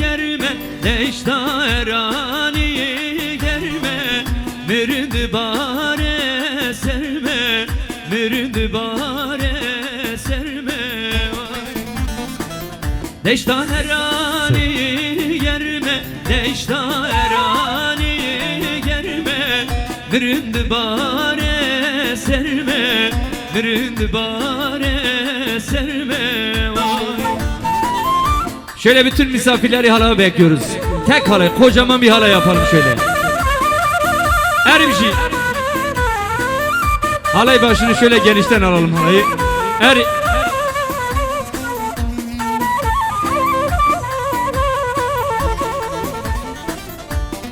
germe Deşta erani germe Mürd bare serme Mürd bare serme Deşta erani germe Deşta erani germe Mürd bare serme Mürd bare serme Şöyle bütün misafirleri halaya bekliyoruz. Tek halay, kocaman bir halay yapalım şöyle. Her bir şey. Halay başını şöyle genişten alalım halayı.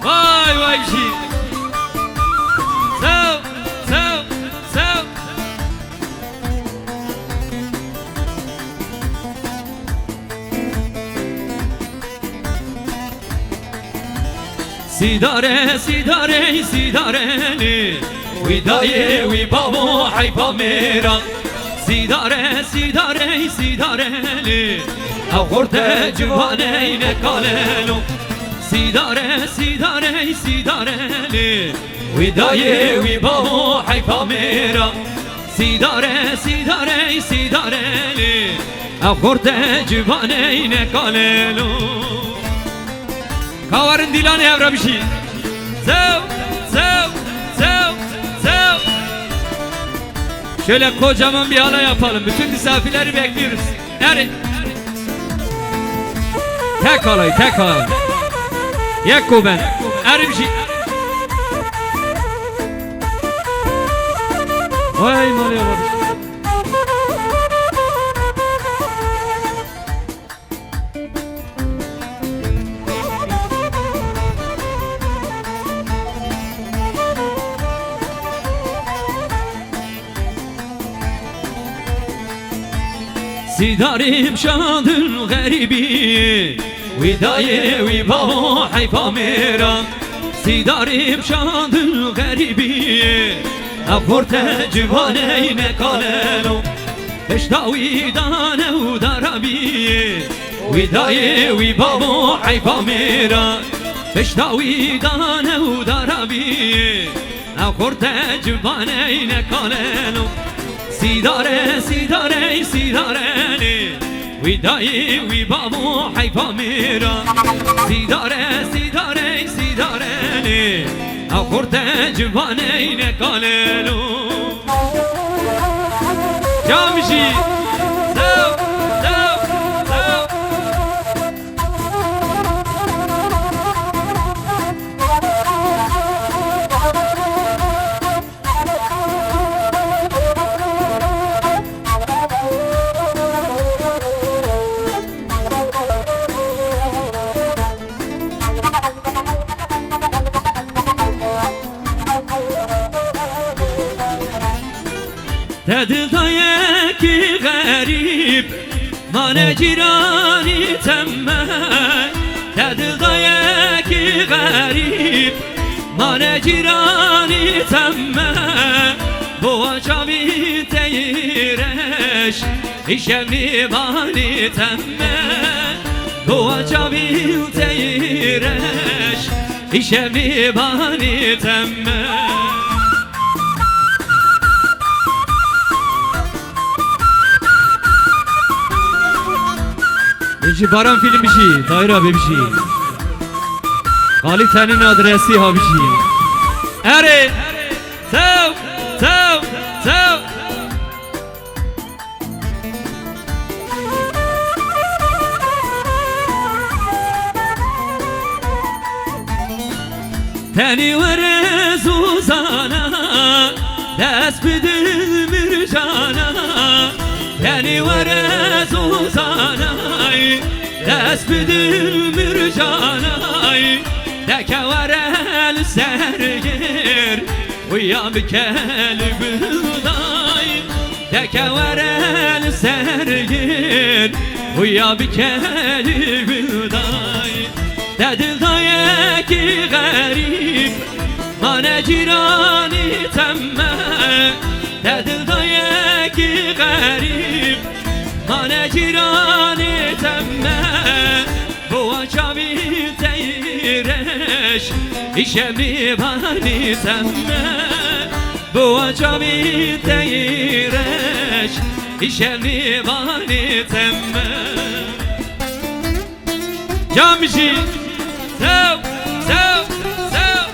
Vay vay şey. Sev, sev, sev. Sidare, sidare, sidareni Vidaye, vi babo, haypa mera Sidare, sidare, sidareni Avgorte civaneyne kalelo Sidare, sidare, sidareni Vidaye, vi babo, haypa mera Sidare, sidare, sidareni Avgorte civaneyne kalelo Kavarın dilanı evra bir şey. Sev, sev, sev, sev. Şöyle kocaman bir halay yapalım. Bütün misafirleri bekliyoruz. Yani tek halay, tek halay. Yekko ben. Her bir şey. Vay malaya bak. Sidarim şadın garibi Vidaye vi babo hayfa mera Sidarim şadın garibi Akorte civaneyne kalelo Beşta vidane u darabi Vidaye vi babo hayfa mera Beşta vidane u darabi Akorte civaneyne kalelo Sidare, sidare, sidareni Vidayi, vi babo, hayfa mera Sidare, sidare, sidareni Akorte civaneyne kalelo Camişi Sev, sev, sev Dedi daye ki garip Mane cirani temme Dedi daye ki garip Mane cirani temme Bu açabi teyreş İşemni bani temme Bu açabi teyreş İşemni bani temme Baran film bir şey, Tahir abi bir şey. Kalitenin adresi ha bir şey. Eri, sev, sev, sev. Teni verez uzana, despidil mircana. Teni verez uzana. Despidil mürcanay Dekeverel sergir Uya bikel buğday Dekeverel sergir Uya bikel buğday Dedil daye ki garip Mane cirani temme Dedil daye ki garip Mane cirani temme işemi bani temme bu acami teyreş işemi bani temme Camici sev sev sev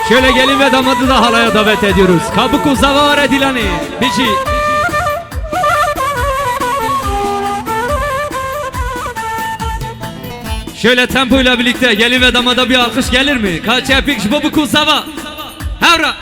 Şöyle gelin ve damadı da halaya davet ediyoruz. Kabuku zavare dilani bici. Şöyle tempoyla birlikte gelin ve damada bir alkış gelir mi? Kaç yapık babuku zava. Havra.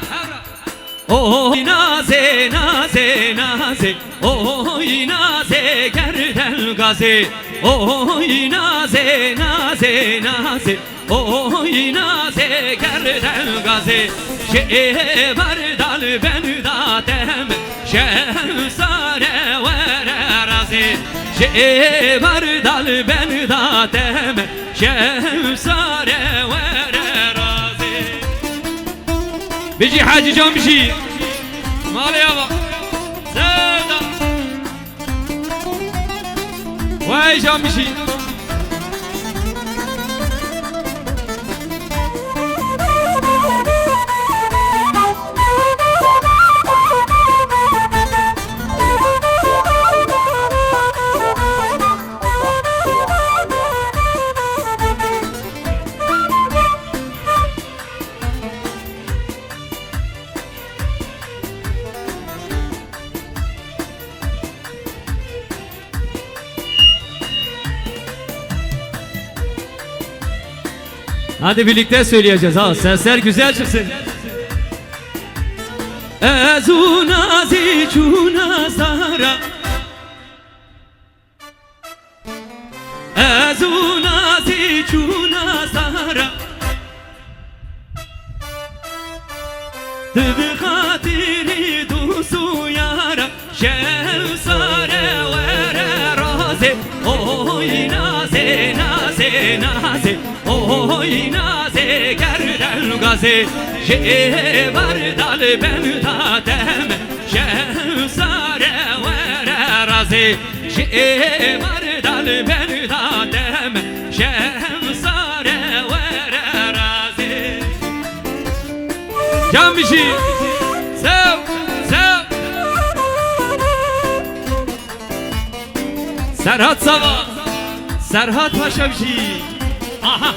Oh naze naze naze oh naze gerdel gazi oh naze naze naze oh naze gerdel gazi şebardal ben datem şehsare ve razi şebardal ben datem şehsare ve razi Bici Hacı Can bici Maliye bak Sevda Vay Can bici Hadi birlikte söyleyeceğiz ha. Sesler güzel çıksın. Ezunazi çuna sara Ezunazi çuna sara Tıbı hatiri dusu yara Şevsare vere razi Oy naze naze naze Oy naze gerdel gazi Şevardal ben tatem Şevsare vere razi Şevardal ben tatem Şevsare vere razi Can bici Sev sev Serhat Sava Serhat Paşa bici Aha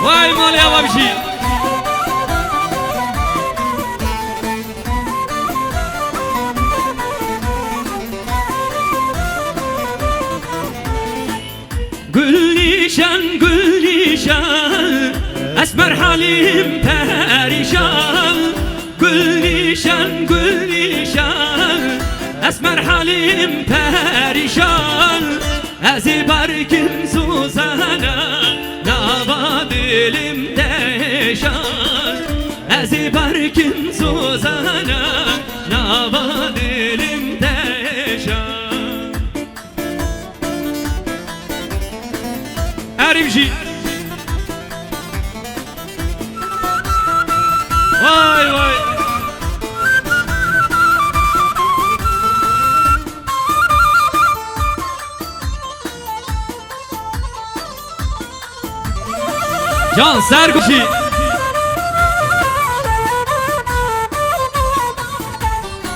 Vay mali hava bir şey. Gülnişan gülnişan Esmer halim perişan Gülnişan gülnişan Esmer halim perişan Ezi barkim Suzana Nava dilimde şan Ezi barkim Suzana Nava dilimde şan Erimci Vay vay Can Serguçi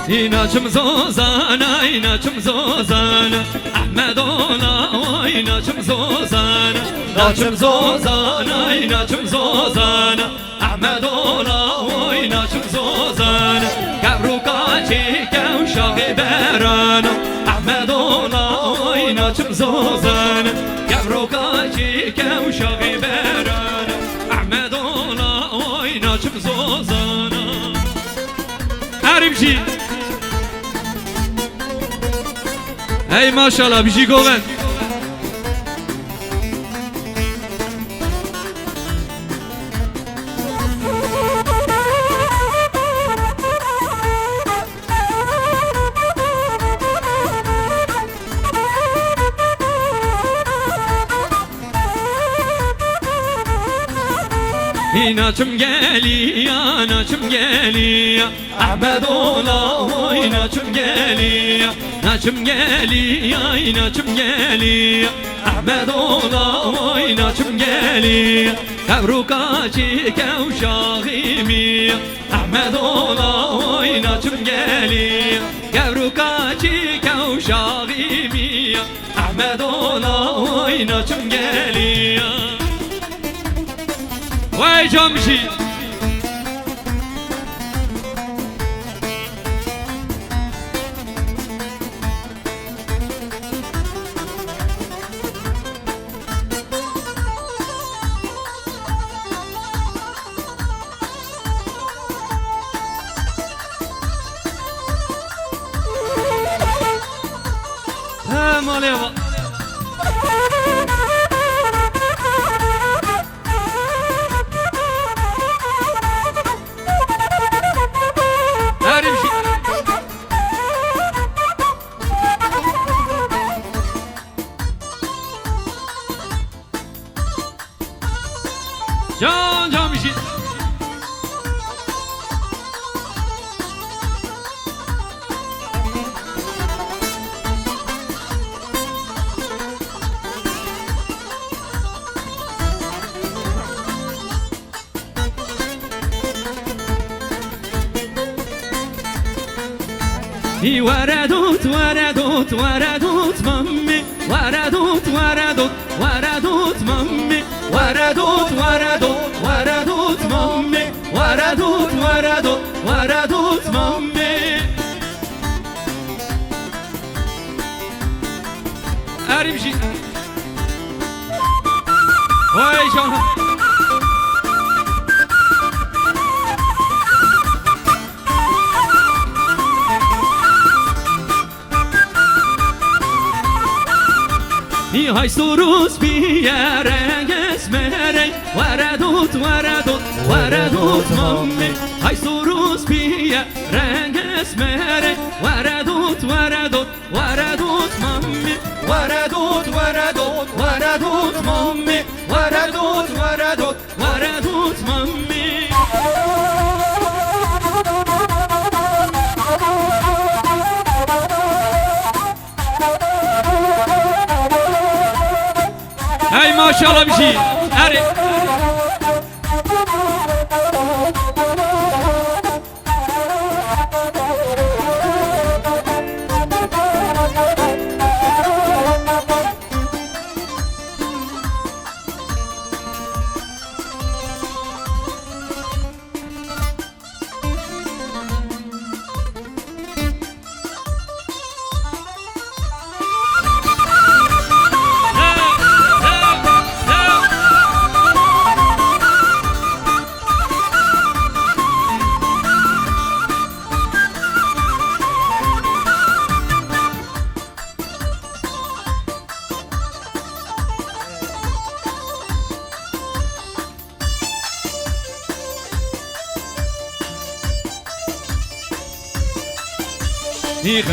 İnaçım zozana, inaçım zozana Ahmet ola, inaçım zozana İnaçım zozana, inaçım zozana Ahmet ola, inaçım zozana Gavruka çekev şahi berana Ahmet ola, inaçım zozana Gavruka çekev şahi berana Ahmet ola, inaçım zozana Erimci Hey maşallah bir şey goven Naçım geliyor, naçım geliyor Ahmet ola oy naçım geliyor Naçım geliyor, naçım geliyor Ahmet ola oy naçım geliyor Kavruka çike uşağımı Ahmet ola oy naçım geliyor Kavruka çike uşağımı Ahmet ola oy naçım geliyor Vay camşi Hem aleva Can camşi وردوت وردوت وردوت مامي وردوت وردوت وردوت مامي وردوت وردوت وردوت مامي وردوت وردوت وردوت مامي أرمشي وای جان Hay surus bir yere gezmerek Varadut varadut varadut mammi Hay surus bir yere gezmerek Varadut varadut varadut mammi Varadut varadut varadut mammi Varadut varadut varadut mammi Hey maşallah bir şey. Hadi.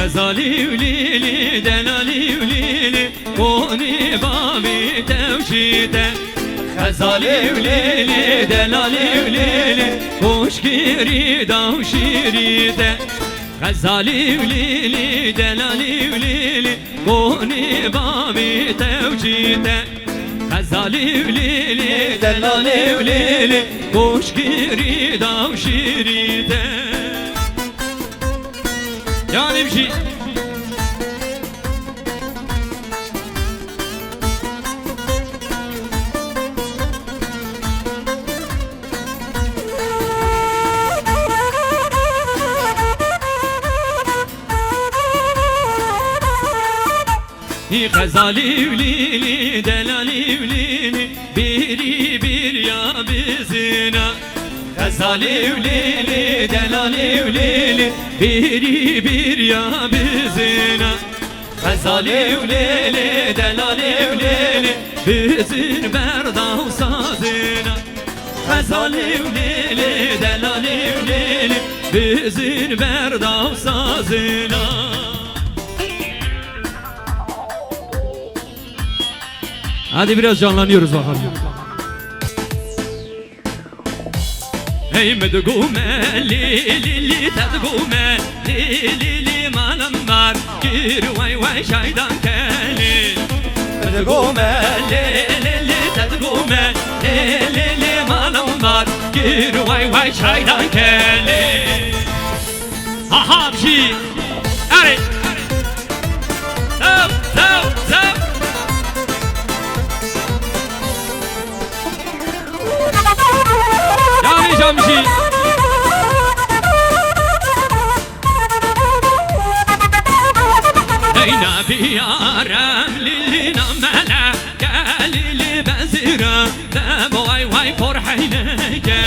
غزالي وليلي دلالي وليلي كوني بابي توشيته غزالي وليلي دلالي وليلي كوشكيري دوشيريته غزالي وليلي دلالي وليلي كوني بابي توشيته غزالي وليلي دلالي وليلي كوشكيري دوشيريته Yani bir şey. Gazali ülili, delali ülili, biri bir ya bizine. Gazali ülili, delali ülili, biri bir ya bizine. Gazali ülili, delali ülili, bizim berdav sazine. Gazali ülili, delali ülili, bizim berdav sazine. Hadi biraz canlanıyoruz bakalım. Hey medgume li li li tadgume li li li manam var gir vay vay şaydan keli medgume li li li tadgume li li li manam var gir vay vay şaydan keli aha bir ari tap tap tap yani jamşi ey nabi yaram lili namala galili bezira da vay vay forhayneke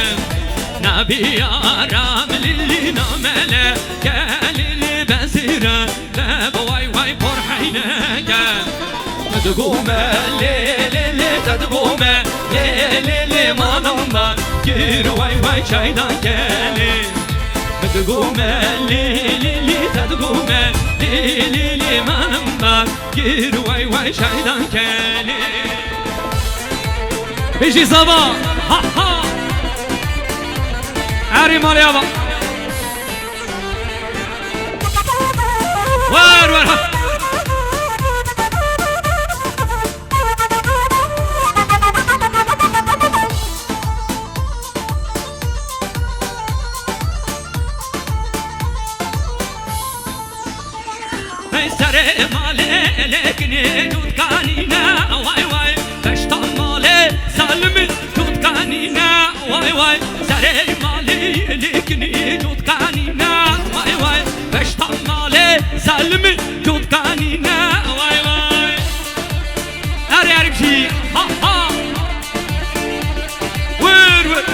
nabi yaram lili namala galili bezira da vay vay forhayneke tadgume li li li tadgume li li li manamda gir vay vay çaydan geli tadgume li li li tadgume li li li manamda gir vay vay çaydan geli Beşi sabah ha ha Erim alaya bak var var ha Sare male lekni tutkanina vay vay Beştan male salmi tutkanina vay vay Sare male lekni tutkanina vay vay Beştan male salmi tutkanina vay vay Her yer bir şey ha ha Vur vur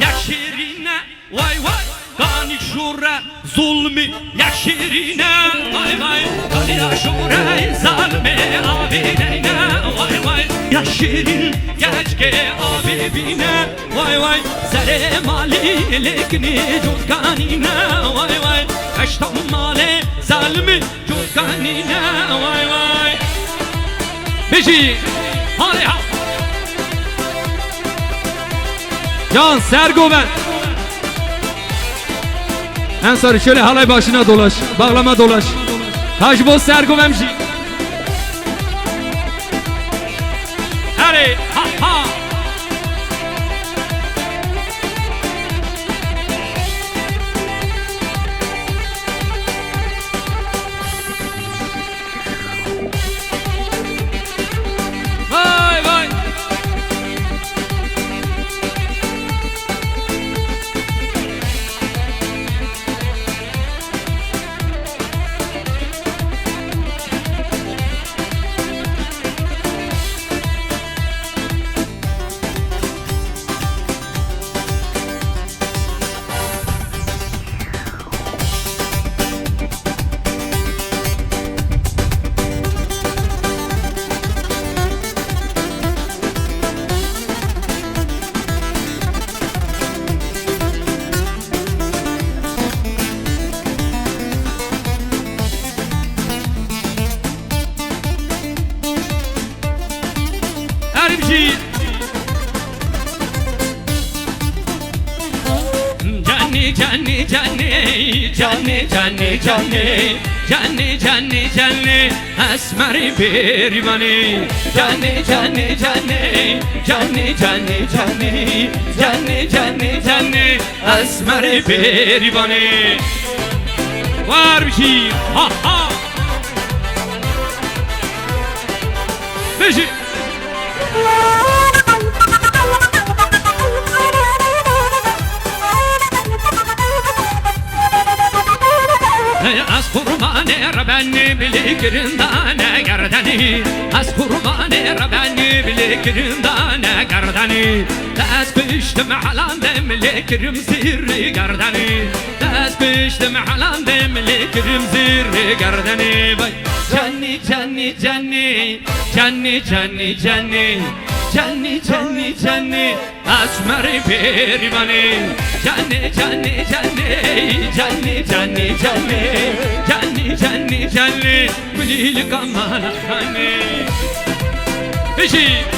Yaşirine vay vay Gani şura zulmü yaşirine vay vay Gani şura zalme abideyne vay vay Yaşirin geçke abibine vay vay Zere mali lekni cutkanine vay vay Eştam mali zalmi cutkanine vay vay Beşi hadi ha Can Sergoven En sarı şöyle halay başına dolaş Bağlama dolaş Hacboz Sergovenci Hadi ha ha Vay vay Erimci Canni canni canni Canni canni canni Canni canni canni Esmeri berivani Canni canni canni Canni canni canni Canni canni canni Esmeri berivani Var bir şey ha ha Beşi Az kurbanı Rabbani bilikirindane gardani Az kurbanı Rabbani bilikirindane gardani Daz piştim halan demlikirim zirri gardani Daz piştim halan demlikirim zirri gardani Canni canni canni Canni canni canni Canni canni canni Asmari perivani Canni canni canni Canni canni canni Canni canni canni Gülil kamala hani Beşi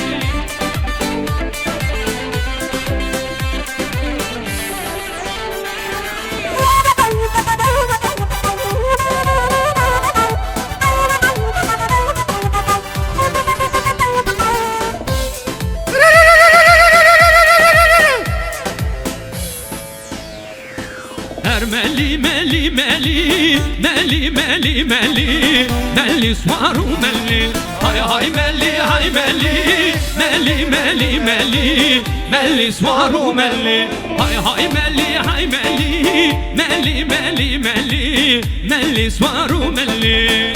ملي ملي ملي ملي ملي ملي ملي صوارو ملي هاي هاي ملي هاي ملي ملي ملي ملي ملي صوارو ملي هاي هاي ملي هاي ملي ملي ملي ملي ملي صوارو ملي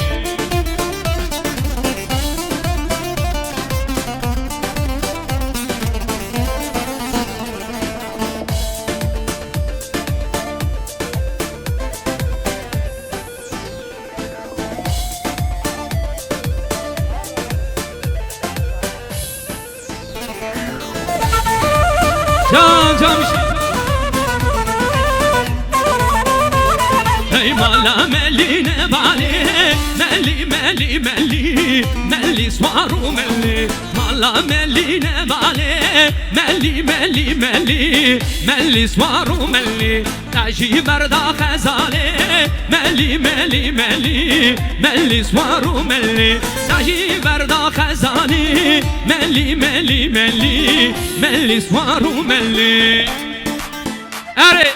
هاي مالا ملي نبالي ملي ملي ملي ملي صوارو ملي مالا ملي نبالي ملي ملي ملي ملي صوارو ملي تاجي بردا خزالي ملي ملي ملي ملي صوارو ملي تاجي بردا خزالي ملي ملي ملي ملي صوارو ملي أري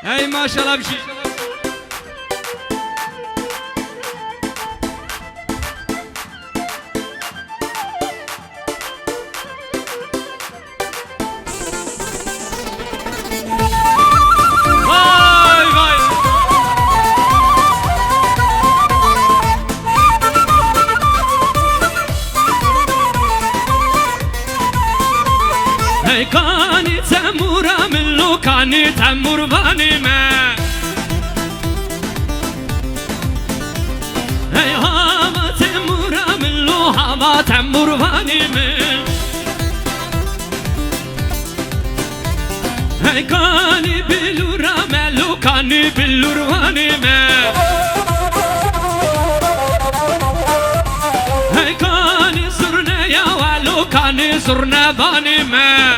هاي ما شاء الله بشي واي واي هاي كاني تمورا من لو كاني تمور باني ما هاي هاما تمورا من لو هاما تمور باني ما هاي كاني بلورا ملو كاني بلور باني ما هاي كاني زرنا يا ولو كاني زرنا باني ما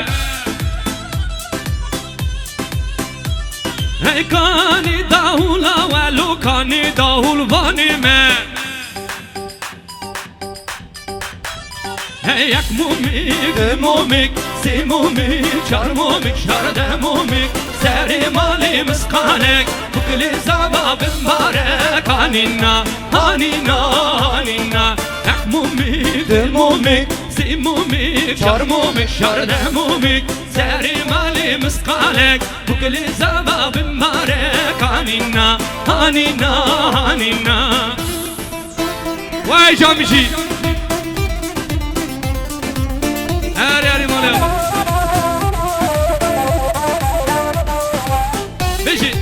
هاي كاني داولا ولو كاني داول باني ما هاي يك موميك موميك سي موميك شار موميك شار ده موميك ساري مالي مسقانك بكل زباب مبارك هانينا هانينا هانينا يك موميك موميك سي موميك شار موميك شار ده موميك ساري مالي مسقانك بكل زباب مبارك هانينا هانينا هانينا واي جامشي هاري هاري مالي بيجي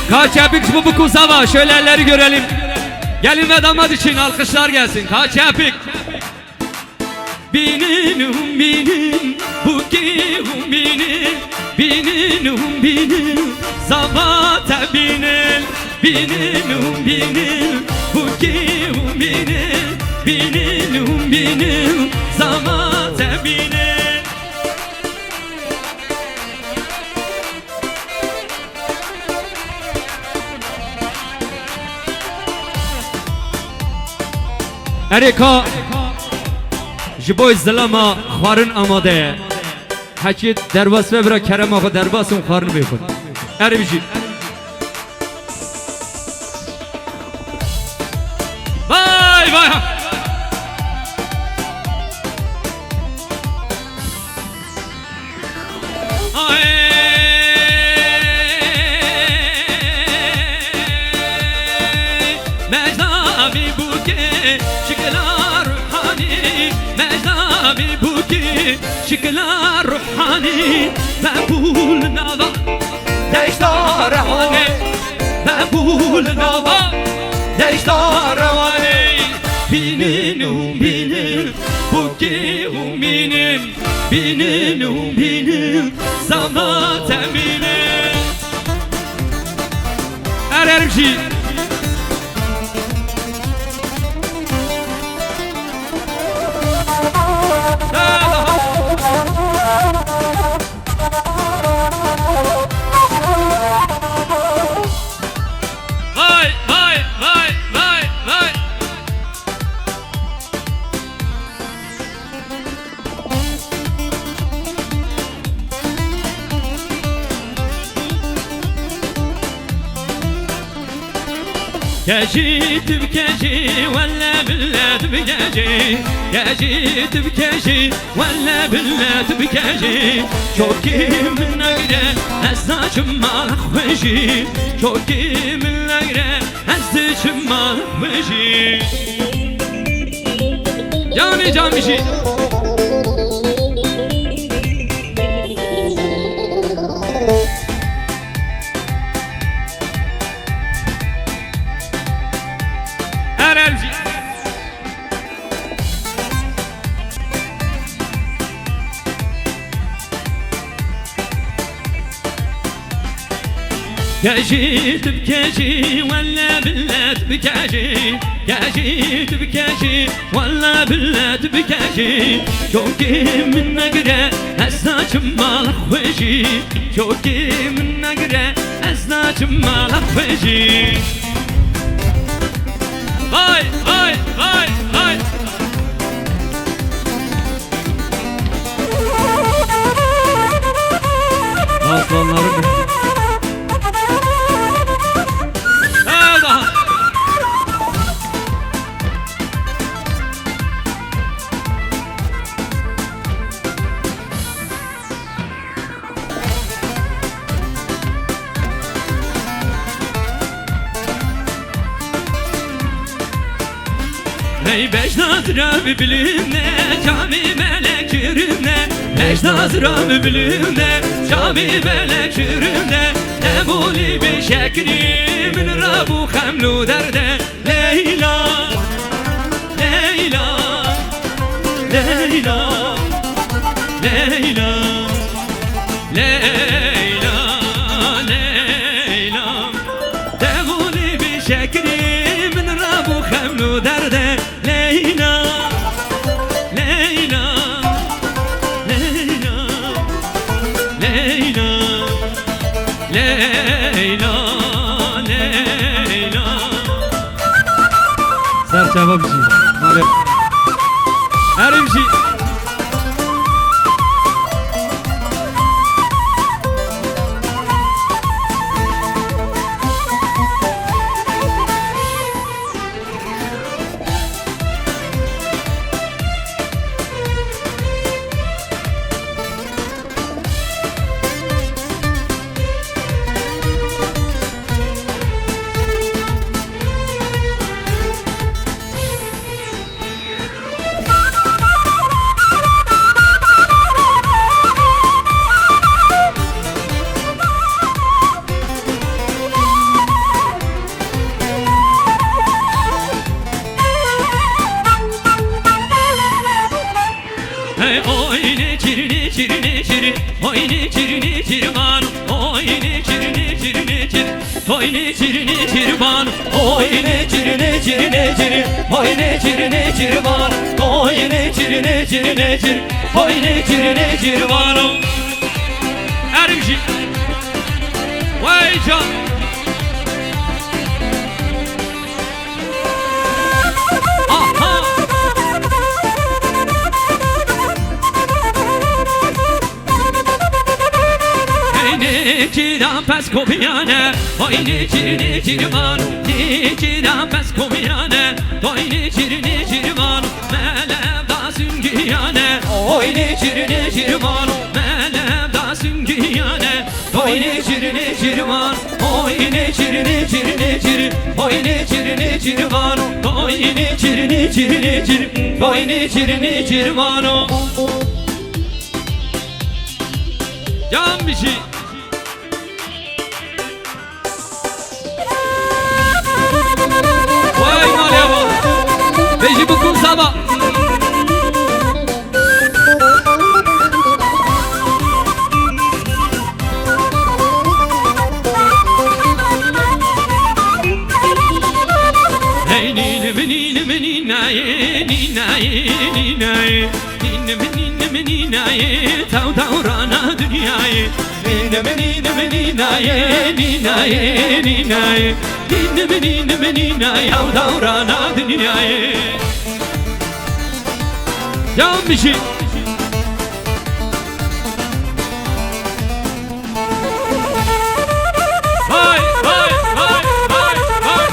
Kaç yapik bu kusava şöyle elleri görelim. Gelin ve damat için alkışlar gelsin. Kaç yapik. Binin binin bu kihum binin binin binin zavata binin binin binin bu kihum binin binin binin zavata binin. Erika Jiboy zalama xwarin amade Hakit derbas ve bira kerem ağa derbasım xwarin beyxun Eribji Vay vay Mecnabi buke şıklar hani Mecnabi buke شكلها روحاني مقبول نظا دشتار رواني مقبول نظا دشتار رواني بينن وبينن بوكي ومينن بينن وبينن زمات امينن اررجي كاجيت بكاجي ولا بلاد بكاجي كاجيت بكاجي ولا بلاد بكاجي شوكي من نقرة هزا شمال خوشي شوكي من نقرة هزا شمال خوشي جاني جامشي كاجيت بكاجي ولا بلاد بكاجي كاجيت بكاجي ولا بلاد بكاجي شوكي من نقرة هزا شمال خوشي شوكي من نقرة هزا شمال خوشي هاي هاي هاي هاي aslanlarım Hey beş nazıra birbirine cami melek yürüne Beş nazıra birbirine cami melek yürüne Nebuli bir şekri min rabu hamlu derde Leyla Leyla Leyla Leyla Leyla Leyla Nebuli bir şekri min rabu hamlu derde Leyla, Leyla, Leyla, Leyla, Leyla, Leyla. Serçava bir şey. Maalesef. Her bir şey. Oyne çirini çirini çiri Oyne çirini çirman Oyne çirini çirini çiri Oyne çirini çirman Oyne çirini çirini çiri Oyne çirini çirman Oyne çirini çirini çiri Oyne çirini çirman Ermişi Vay can Cidan pes komiyane, oyni cirini cirman, cidan pes komiyane, oyni cirini cirman, melevda süngiyane, oyni cirini cirman, melevda süngiyane, oyni cirini cirman, oyni cirini cirini cir, oyni cirini cirman, oyni cirini cirini cir, oyni cirini cirman. Can bir şey. Vay Maliye bak. Beji bukum sabah. Hey ninem ninem ninaye ninaye ninaye ninem ninem ninaye tav tav rana dünyayı ninem ninem ninaye ninaye ninaye ninem ninem ninaye tav tav rana dünyayı. Can bir şey. Vay vay vay vay vay.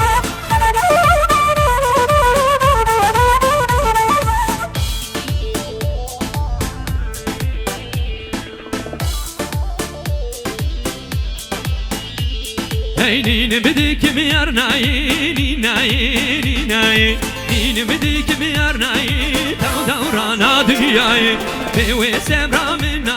Hey ninem dikim yarnaye ninaye ninaye ninem dikim yarnaye tav tav rana dünyayı ve semra min